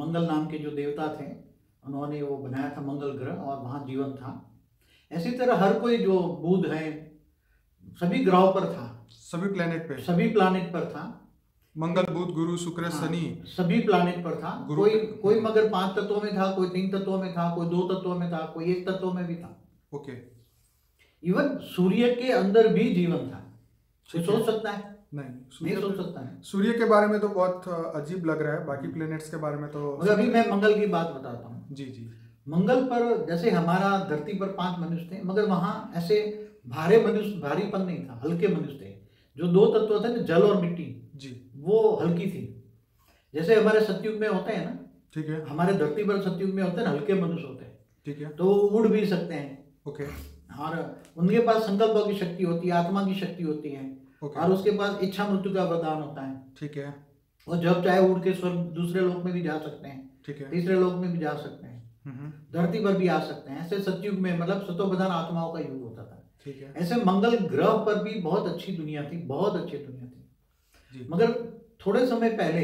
मंगल नाम के जो देवता थे, उन्होंने वो बनाया था मंगल ग्रह, और वहाँ जीवन था। ऐसी तरह हर कोई जो बुध है सभी ग्रहों पर था, सभी प्लानिट पर था। मंगल, बुध, गुरु, शुक्र, शनि, सभी प्लानिट पर था। कोई मगर 5 तत्वों में था, कोई 3 तत्वों में था, कोई 2 तत्वों में था, कोई 1 तत्व में भी था। ओके। इवन सूर्य के अंदर भी जीवन था। कोई सोच सकता है? नहीं सोच सकता है। सूर्य के बारे में तो बहुत अजीब लग रहा है, बाकी प्लैनेट्स के बारे में तो मगर अभी मैं मंगल की बात बताता हूँ। जी। मंगल पर जैसे हमारा धरती पर 5 मनुष्य थे, मगर वहाँ ऐसे भारीपन नहीं था, हल्के मनुष्य थे। जो 2 तत्व थे ना, जल और मिट्टी जी, वो हल्की थी। जैसे हमारे सतयुग में होते हैं ना, ठीक है, हमारे धरती पर सतयुग में होते हैं हल्के मनुष्य होते हैं, ठीक है, तो वो उड़ भी सकते हैं। ओके। और उनके पास संकल्पों की शक्ति होती है, आत्मा की शक्ति होती है, और उसके पास इच्छा मृत्यु का वरदान होता है, ठीक है। और जब चाहे उड़ के स्वर्ग दूसरे लोक में भी जा सकते हैं, ठीक है, तीसरे लोक में भी जा सकते हैं, धरती पर भी आ सकते हैं। ऐसे सतयुग में मतलब सतोप्रधान आत्माओं का युग होता था। ठीक है। ऐसे मंगल ग्रह पर भी बहुत अच्छी दुनिया थी, बहुत अच्छी दुनिया थी। मगर थोड़े समय पहले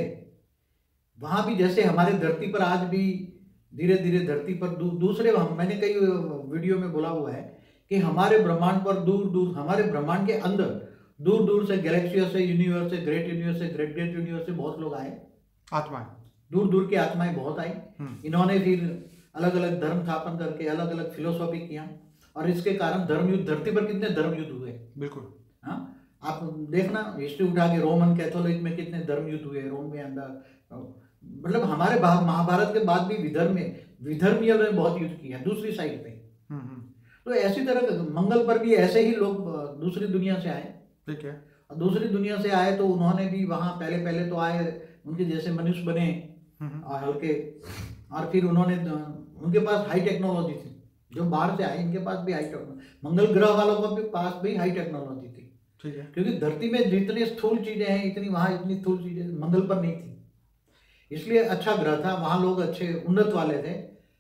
वहां भी जैसे हमारे धरती पर आज भी धीरे धीरे धरती पर दूसरे, मैंने कई वीडियो में बोला हुआ है कि हमारे ब्रह्मांड पर दूर दूर, हमारे ब्रह्मांड के अंदर दूर दूर से, गैलेक्सियों से, यूनिवर्स से, ग्रेट यूनिवर्स से, ग्रेट यूनिवर्स से बहुत लोग आए, आत्माएं, दूर दूर की आत्माएं बहुत आई। इन्होंने फिर अलग अलग धर्म स्थापन करके अलग अलग फिलोसॉफी किया, और इसके कारण धर्म युद्ध, धरती पर कितने धर्म युद्ध हुए, बिल्कुल। हाँ, आप देखना हिस्ट्री उठा के, रोमन कैथोलिक में कितने धर्म युद्ध हुए, रोम में अंदर। मतलब हमारे महाभारत के बाद भी विधर्मियों ने बहुत युद्ध किया दूसरी साइड पे। तो ऐसी तरह मंगल पर भी ऐसे ही लोग दूसरी दुनिया से आए। ठीक है। और दूसरी दुनिया से आए तो उन्होंने भी वहाँ पहले तो आए, उनके जैसे मनुष्य बने और हल्के, और फिर उन्होंने, उनके पास हाई टेक्नोलॉजी थी। जो बाहर से आए इनके पास भी हाई टेक्नोलॉजी, मंगल ग्रह वालों के पास भी हाई टेक्नोलॉजी थी। ठीक है। क्योंकि धरती में जितनी स्थूल चीजें हैं, इतनी वहाँ इतनी स्थूल चीजें मंगल पर नहीं थी, इसलिए अच्छा ग्रह था। वहाँ लोग अच्छे उन्नत वाले थे,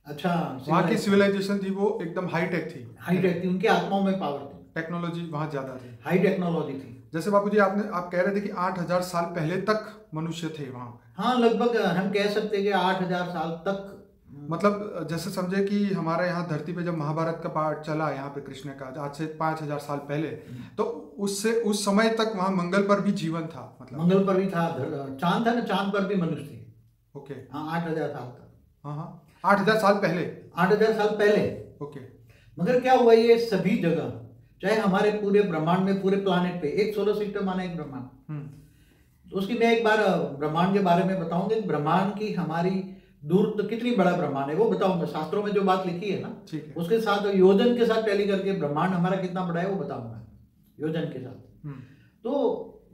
अच्छा वहाँ की सिविलाइजेशन थी, वो एकदम हाईटेक थी, उनकी आत्माओं में पावर थी, टेक्नोलॉजी वहाँ ज्यादा थी, हाई टेक्नोलॉजी थी। जैसे बाबूजी आप कह रहे थे कि 8000 साल पहले तक मनुष्य थे वहाँ। हाँ, लगभग हम कह सकते हैं कि 8000 साल तक। मतलब जैसे समझे कि हमारे यहाँ धरती पे जब महाभारत का पार्ट चला यहाँ पे कृष्ण का, आज से 5000 साल पहले, तो उस समय तक वहाँ मंगल पर भी जीवन था। मतलब मंगल पर भी था, चांद था ना, चांद पर भी मनुष्य थे। ओके। हाँ, 8000 साल तक। हाँ, 8000 साल पहले। 8000 साल पहले। ओके। मगर क्या हुआ, ये सभी जगह, चाहे हमारे पूरे ब्रह्मांड में, पूरे प्लानेट पे, एक सोलर सिस्टम माना एक ब्रह्मांड, तो उसकी मैं एक बार ब्रह्मांड के बारे में बताऊंगा। ब्रह्मांड की हमारी दूर तो कितनी बड़ा ब्रह्मांड है वो बताऊंगा, शास्त्रों में जो बात लिखी है ना, उसके साथ योजन के साथ टैली करके ब्रह्मांड हमारा कितना बड़ा है वो बताऊंगा योजन के साथ। तो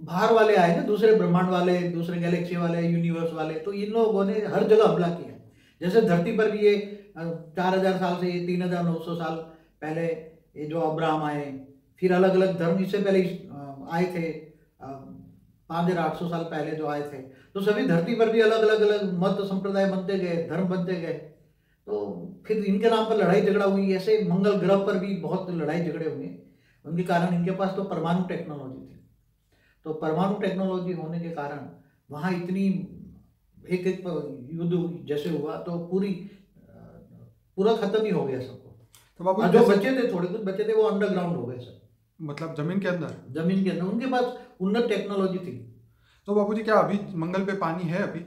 बाहर वाले आए ना, दूसरे ब्रह्मांड वाले, दूसरे गैलेक्सी वाले, यूनिवर्स वाले, तो इन लोगों ने हर जगह हमला किया। जैसे धरती पर भी ये 4000 साल से 3900 साल पहले ये जो अब्राहम आए, फिर अलग अलग धर्म इससे पहले आए थे, 5800 साल पहले जो आए थे, तो सभी धरती पर भी अलग अलग मत संप्रदाय बनते गए, धर्म बनते गए, तो फिर इनके नाम पर लड़ाई झगड़ा हुई। ऐसे मंगल ग्रह पर भी बहुत लड़ाई झगड़े हुए, उनके कारण इनके पास तो परमाणु टेक्नोलॉजी थी, तो परमाणु टेक्नोलॉजी होने के कारण वहाँ इतनी एक युद्ध जैसे हुआ तो पूरा खत्म ही हो गया सबको। तो बाबू जो बच्चे थे, थोड़े कुछ बच्चे थे, वो अंडरग्राउंड हो गए सब, मतलब जमीन के अंदर उनके पास उन्नत टेक्नोलॉजी थी। तो बाबूजी क्या अभी मंगल पे पानी है? अभी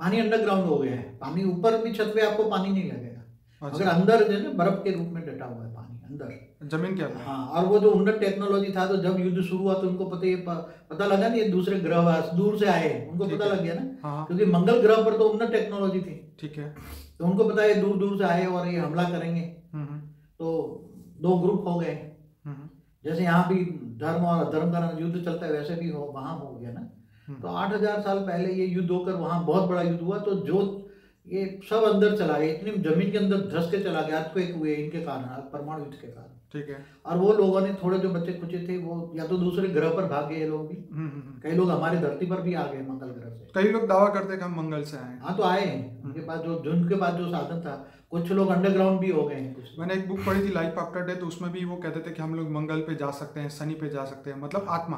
पानी अंडरग्राउंड हो गया है, पानी ऊपर भी छत पे आपको पानी नहीं लगेगा। अच्छा। अगर अंदर जो है ना, बर्फ के रूप में डटा हुआ है पानी अंदर, जमीन के अंदर। हाँ, और वो जो उन्नत टेक्नोलॉजी था, तो जब युद्ध शुरू हुआ तो उनको पता लगा नहीं, दूसरे ग्रह दूर से आए, उनको पता लग गया ना। हाँ। क्योंकि मंगल ग्रह पर तो उन्नत टेक्नोलॉजी थी। ठीक है। तो उनको पता है दूर दूर से आए और ये हमला करेंगे, तो 2 ग्रुप हो गए। जैसे यहाँ भी धर्म और अधर्म का युद्ध चलता है, वैसे भी वहां हो गया ना। तो 8000 साल पहले ये युद्ध होकर वहां बहुत बड़ा युद्ध हुआ, तो जो ये सब अंदर चला गया, इतनी जमीन के अंदर धस के चला गया, अर्थक्वेक हुए इनके कारण, परमाणु युद्ध के कारण। ठीक है। और वो लोगों ने, थोड़े जो बच्चे कुचे थे, वो या तो दूसरे ग्रह पर भाग गए लोग भी, कई लोग हमारे धरती पर भी आ गए मंगल ग्रह से। कई लोग दावा करते हैं कि हम मंगल से आए। हाँ, तो आए हैं, उनके पास उनके पास जो साधन था, कुछ लोग अंडरग्राउंड भी हो गए हैं कुछ। मैंने एक बुक पढ़ी थी लाइफ आफ्टर डेथ, उसमें भी वो कहते थे कि हम लोग मंगल पे जा सकते हैं, शनि पे जा सकते हैं, मतलब आत्मा,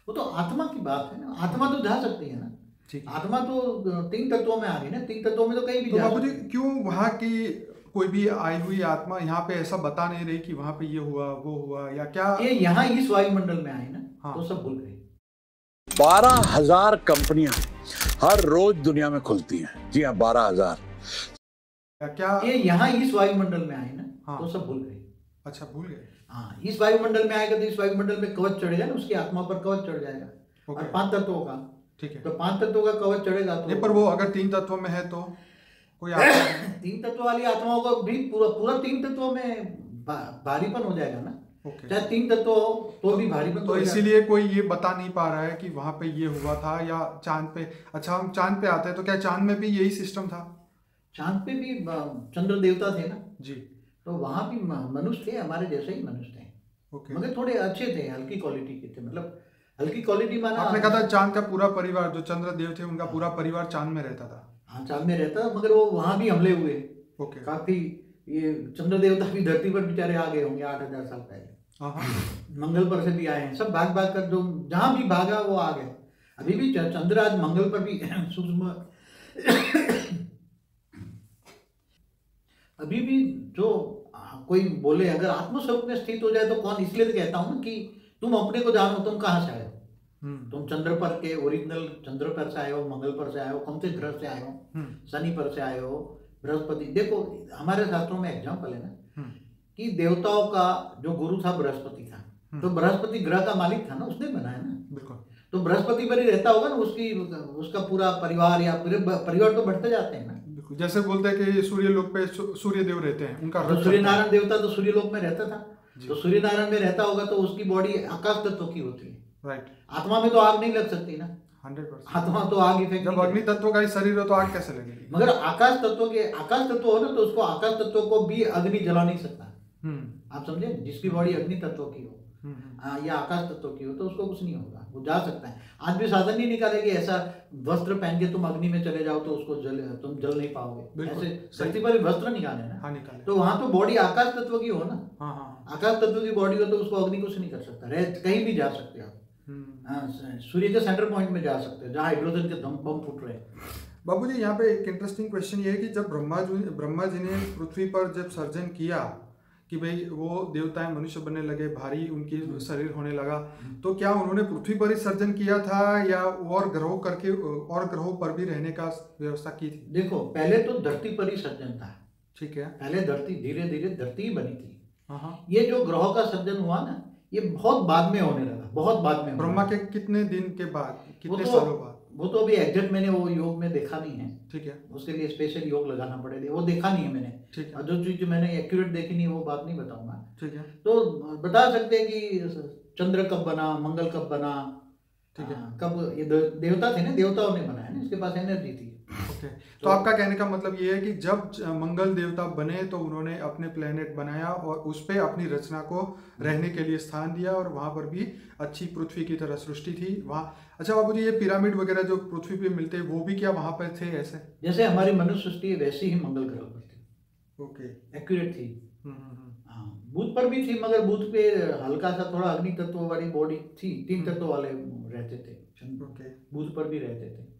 वो तो आत्मा की बात है ना, आत्मा तो जा सकती है ना। ठीक है। आत्मा तो 3 तत्वों में आ गई ना, 3 तत्वों में तो कहीं भी तो जा बाबूजी सकती है। क्यों वहाँ की कोई भी आई हुई आत्मा यहाँ पे ऐसा बता नहीं रही कि वहाँ पे ये हुआ वो हुआ या क्या? ये यहाँ इस वायुमंडल में आई ना, हाँ। तो सब भूल गए। 12,000 कंपनियां हर रोज दुनिया में खुलती हैं। जी हाँ, 12,000। क्या ये यहाँ इस वायुमंडल में आई ना, हाँ। तो सब भूल गए। अच्छा, भूल गए। हाँ, इस वायुमंडल में आएगा तो इस वायुमंडल में कवच चढ़ेगा ना, उसकी आत्मा पर कवच चढ़ जाएगा। और 5 तत्वों का, ठीक है। तो 5 तत्वों का कवच चढ़ेगा तो नहीं, पर वो अगर 3 तत्वों में है तो कोई आत्मा है? 3 तत्व वाली आत्माओं को भी पूरा 3 तत्वों में भारीपन हो जाएगा ना। चाहे 3 तत्व हो तो भी भारीपन तो इसीलिए कोई ये बता नहीं पा रहा है कि वहां पे ये हुआ था या चांद पे। अच्छा, हम चांद पे आते हैं तो क्या चांद में भी यही सिस्टम था? चांद पे भी चंद्र देवता थे ना जी। तो वहां भी मनुष्य थे, हमारे जैसे ही मनुष्य थे। ओके। मगर थोड़े अच्छे थे, हल्की क्वालिटी के थे। मतलब हल्की क्वालिटी माना, आपने कहा था चांद का पूरा परिवार, जो चंद्रदेव थे उनका पूरा परिवार चांद में रहता था। हाँ, चांद में रहता, मगर वो वहां भी हमले हुए। ओके। काफी ये चंद्र देवता भी धरती पर बेचारे आ गए होंगे 8,000 साल पहले। मंगल पर से भी आए हैं, सब भाग भाग कर, जो जहां भी भागा वो आ गए। अभी भी चंद्र आज मंगल पर भी सूक्ष्म अभी भी जो कोई बोले अगर आत्मस्वरूप में स्थित हो जाए तो कौन, इसलिए तो कहता हूं ना कि तुम अपने को जानो, तुम कहाँ से आए हो। तुम चंद्र पर के ओरिजिनल चंद्र पर से आए हो, मंगल पर से आए हो, कौन से ग्रह से आए हो, शनि पर से आए हो, बृहस्पति। देखो हमारे शास्त्रों में एग्जाम्पल है ना कि देवताओं का जो गुरु था बृहस्पति था, तो बृहस्पति ग्रह का मालिक था ना, उसने बनाया ना। बिल्कुल। तो बृहस्पति पर ही रहता होगा ना, उसका पूरा परिवार या पूरे परिवार तो बढ़ते जाते हैं ना। जैसे बोलते हैं कि सूर्य लोक पे सूर्य देव रहते हैं, उनका तो सूर्य नारायण देवता तो सूर्य लोक में रहता था, तो सूर्य नारायण में रहता होगा तो उसकी बॉडी आकाश तत्व की होती है। राइट। आत्मा में तो आग नहीं लग सकती ना। 100%। आत्मा तो आग इफेक्ट, जब अग्नि तत्व का ही शरीर हो तो आग कैसे लगेगी? मगर आकाश तत्व हो ना, तो उसको आकाश तत्व को भी अग्नि जला नहीं सकता। आप समझे, जिसकी बॉडी अग्नि तत्व की हो या आकाश तत्व की हो तो उसको कुछ नहीं होगा, वो जा सकता है। आज भी साधन नहीं निकाले कि ऐसा वस्त्र पहन के तुम अग्नि में चले जाओ तो उसको तुम जल नहीं पाओगे। ऐसे धरती पर वस्त्र निकाले ना। हाँ, निकाले। तो वहां तो बॉडी आकाश तत्व की हो ना। हाँ। आकाश तत्व की बॉडी हो तो उसको अग्नि कुछ नहीं कर सकता। कहीं भी जा सकते हो आप, सूर्य के सेंटर पॉइंट में जा सकते हो जहाँ हाइड्रोजन के बम फूट रहे हैं। बाबूजी, यहाँ पे एक इंटरेस्टिंग क्वेश्चन ये है कि जब ब्रह्मा जी ने पृथ्वी पर जब सर्जन किया कि भाई वो देवताएं मनुष्य बनने लगे, भारी उनकी शरीर होने लगा, तो क्या उन्होंने पृथ्वी पर ही सर्जन किया था या और ग्रहों पर भी रहने का व्यवस्था की थी? देखो, पहले तो धरती पर ही सर्जन था। ठीक है। पहले धरती, धीरे धीरे धरती ही बनी थी। हाँ। ये जो ग्रहों का सर्जन हुआ ना, ये बहुत बाद में होने लगा, बहुत बाद में। ब्रह्मा के कितने दिन के बाद, कितने सालों बाद? वो तो अभी एग्जैक्ट मैंने वो योग में देखा नहीं है। ठीक है। उसके लिए स्पेशल योग लगाना पड़ेगा, वो देखा नहीं है मैंने। ठीक है। जो चीज मैंने एक्यूरेट देखी नहीं वो बात नहीं बताऊंगा। ठीक है। तो बता सकते हैं कि चंद्र कब बना, मंगल कब बना, ठीक है, कब ये देवता थे ना, देवताओं ने बनाया ना, इसके पास एनर्जी थी। ओके। तो आपका कहने का मतलब ये है कि जब मंगल देवता बने तो उन्होंने अपने प्लेनेट बनाया और उस पे अपनी रचना को रहने के लिए स्थान दिया और वहां पर भी अच्छी पृथ्वी की तरह सृष्टि थी वहाँ। अच्छा बाबूजी, ये पिरामिड वगैरह जो पृथ्वी पे मिलते हैं वो भी क्या वहां पर थे? ऐसे जैसे हमारी मनुष्य सृष्टि है वैसे ही मंगल ग्रह पर थी। ओके, एक्यूरेट थी। हाँ, बुध पर भी थी, मगर बुध पे हल्का सा थोड़ा अग्नि तत्व वाली बॉडी थी, 3 तत्व वाले रहते थे। ओके। बुध पर भी रहते थे।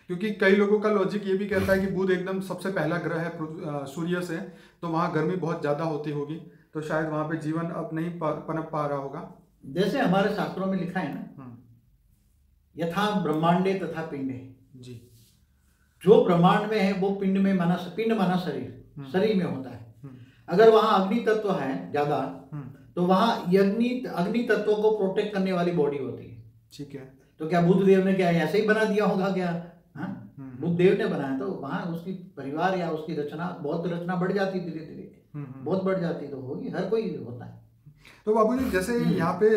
क्योंकि कई लोगों का लॉजिक ये भी कहता है कि बुध एकदम सबसे पहला ग्रह है सूर्य से, तो वहाँ गर्मी बहुत ज्यादा होती होगी, तो शायद वहाँ पे जीवन अब नहीं पनप पा रहा होगा। जैसे हमारे शास्त्रों में लिखा है ना, यथा ब्रह्मांडे तथा पिंडे। जी। जो ब्रह्मांड में है वो पिंड माना शरीर में होता है। अगर वहां अग्नि तत्व है ज्यादा तो वहां अग्नि तत्व को प्रोटेक्ट करने वाली बॉडी होती है। ठीक है। तो क्या बुद्ध देव ने क्या ऐसे ही बना दिया होगा क्या? बुद्ध देव ने बनाया तो वहां उसकी परिवार या उसकी रचना बढ़ जाती, धीरे धीरे बहुत बढ़ जाती, तो होगी, हर कोई होता है। तो बाबूजी, जैसे यहाँ पे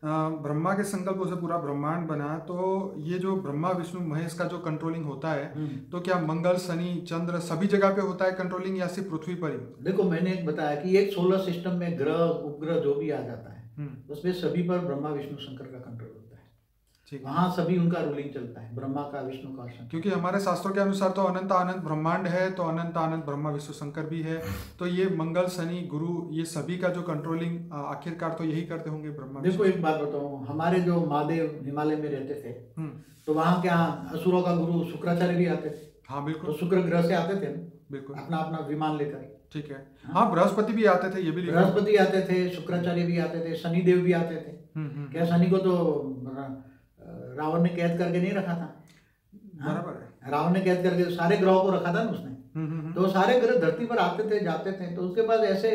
ब्रह्मा के संकल्पों से पूरा ब्रह्मांड बना, तो ये जो ब्रह्मा विष्णु महेश का जो कंट्रोलिंग होता है, तो क्या मंगल शनि चंद्र सभी जगह पे होता है कंट्रोलिंग या सिर्फ पृथ्वी पर ही? देखो, मैंने एक बताया कि एक सोलर सिस्टम में ग्रह उपग्रह जो भी आ जाता है उसमें सभी पर ब्रह्मा विष्णु शंकर का कंट्रोल होता है। वहां सभी उनका रूलिंग चलता है, ब्रह्मा का, विष्णु का, शंकर। क्योंकि हमारे शास्त्रों के अनुसार तो अनंत अनंत ब्रह्मांड है, तो अनंत अनंत ब्रह्मा विष्णु शंकर भी है, तो ये मंगल शनि गुरु ये सभी का जो कंट्रोलिंग आखिरकार तो यही करते होंगे ब्रह्मा। देखो एक बात बताऊं, हमारे जो महादेव हिमालय में रहते थे तो वहां क्या असुरों का गुरु शुक्राचार्य भी आते थे। हाँ बिल्कुल, तो शुक्र ग्रह से आते थे बिल्कुल, अपना अपना विमान लेकर। ठीक है। हाँ बृहस्पति भी आते थे, ये भी बृहस्पति आते थे, शुक्राचार्य भी आते थे, शनिदेव भी आते थे। क्या शनि को तो रावण ने कैद करके नहीं रखा था? बराबर है, रावण ने कैद करके सारे ग्रहों को रखा था ना उसने। तो सारे ग्रह धरती पर आते थे जाते थे। तो उसके पास ऐसे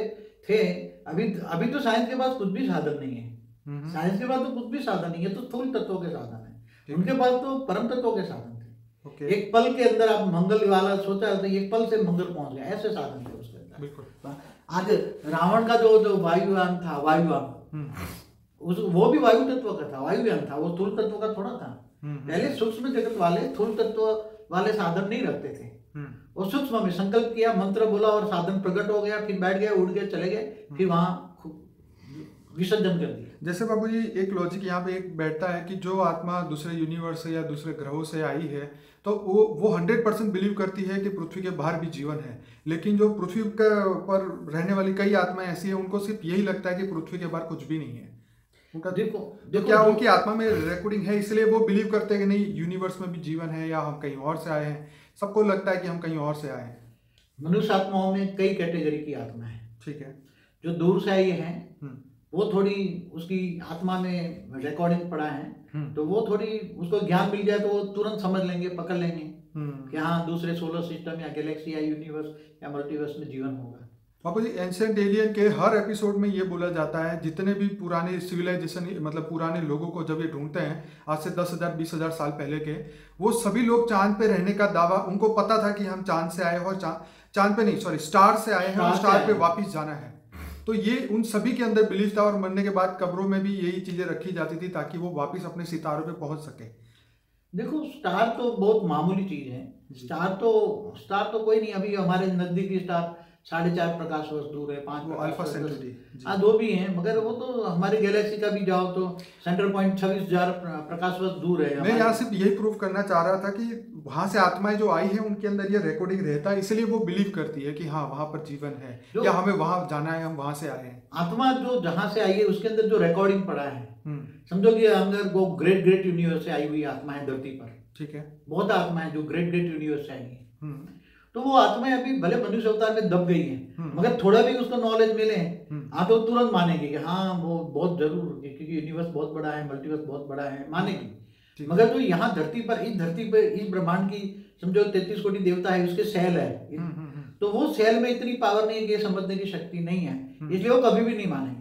थे, अभी तो साइंस के पास कुछ भी साधन नहीं है। साइंस के पास तो कुछ भी साधन नहीं है, तो स्थूल तत्वों के साधन है। उनके पास तो परम तत्वों के साधन थे। एक पल के अंदर आप मंगल वाला सोचा तो एक पल से मंगल पहुंच गया, ऐसे साधन थे उसके अंदर। बिल्कुल। आज रावण का जो वायुयान था, वायुयान वो भी वायु तत्व का था, वायुयान था, वो स्थूल तत्व का थोड़ा था। पहले सूक्ष्म जगत वाले स्थूल तत्व वाले साधन नहीं रखते थे। वो सूक्ष्म में संकल्प किया, मंत्र बोला और साधन प्रकट हो गया, फिर बैठ गए, उड़ गए, चले गए, फिर वहां विसर्जन कर दिया। जैसे बाबू जी एक लॉजिक यहाँ पे एक बैठता है कि जो आत्मा दूसरे यूनिवर्स से या दूसरे ग्रहों से आई है तो वो 100% बिलीव करती है कि पृथ्वी के बाहर भी जीवन है, लेकिन जो पृथ्वी पर रहने वाली कई आत्माएं ऐसी हैं उनको सिर्फ यही लगता है कि पृथ्वी के बाहर कुछ भी नहीं है। उनका देखो क्या उनकी आत्मा में रिकॉर्डिंग है, इसलिए वो बिलीव करते हैं कि नहीं यूनिवर्स में भी जीवन है या हम कहीं और से आए हैं। सबको लगता है कि हम कहीं और से आए हैं। मनुष्य आत्माओं में कई कैटेगरी की आत्मा है, ठीक है। जो दूर से आई है वो थोड़ी उसकी आत्मा में रिकॉर्डिंग पड़ा है, तो वो थोड़ी उसको ज्ञान मिल जाए तो वो तुरंत समझ लेंगे, पकड़ लेंगे कि हाँ दूसरे सोलर सिस्टम या गैलेक्सी या यूनिवर्स या मल्टीवर्स में जीवन होगा। बाबू जी एंशिएंट एलियन के हर एपिसोड में ये बोला जाता है, जितने भी पुराने सिविलाइजेशन मतलब पुराने लोगों को जब ये ढूंढते हैं आज से 10,000 20,000 साल पहले के, वो सभी लोग चांद पे रहने का दावा, उनको पता था कि हम चांद से आए और चांद पे नहीं सॉरी स्टार से आए हैं और स्टार पे वापिस जाना है। तो ये उन सभी के अंदर बिलीफ था और मरने के बाद कब्रों में भी यही चीजें रखी जाती थी ताकि वो वापिस अपने सितारों पे पहुंच सके। देखो स्टार तो बहुत मामूली चीज है, स्टार तो कोई नहीं। अभी हमारे नजदीकी स्टार 4.5 प्रकाश वर्ष दूर है, 5 अल्फा सेंचुरी, हाँ 2 भी हैं, मगर वो तो हमारी गैलेक्सी का भी जाओ तो सेंटर पॉइंट 26,000 प्रकाश वर्ष दूर है। मैं यहाँ सिर्फ यही प्रूव करना चाह रहा था कि वहां से आत्माएं जो आई है उनके अंदर ये रिकॉर्डिंग रहता है, इसलिए वो बिलीव करती है कि हाँ वहां पर जीवन है या हमें वहां जाना है, हम वहां से आए हैं। आत्मा जो जहां से आई है उसके अंदर जो रिकॉर्डिंग पड़ा है, समझो कि अंदर वो ग्रेट यूनिवर्स से आई हुई आत्मा है धरती पर, ठीक है। बहुत आत्मा है जो ग्रेट यूनिवर्स से आई है, तो वो आत्माएं अभी भले मनुष्य अवतार में दब गई हैं, मगर थोड़ा भी उसको नॉलेज मिले तो तुरंत मानेगी कि हाँ वो बहुत जरूर, क्योंकि यूनिवर्स बहुत बड़ा है, मल्टीवर्स बहुत बड़ा है, मानेगी। मगर जो यहाँ धरती पर इस ब्रह्मांड की समझो 33 कोटि देवता है, उसके सेल है, तो वो सेल में इतनी पावर नहीं है कि समझने की शक्ति नहीं है, इसलिए वो कभी भी नहीं मानेंगे।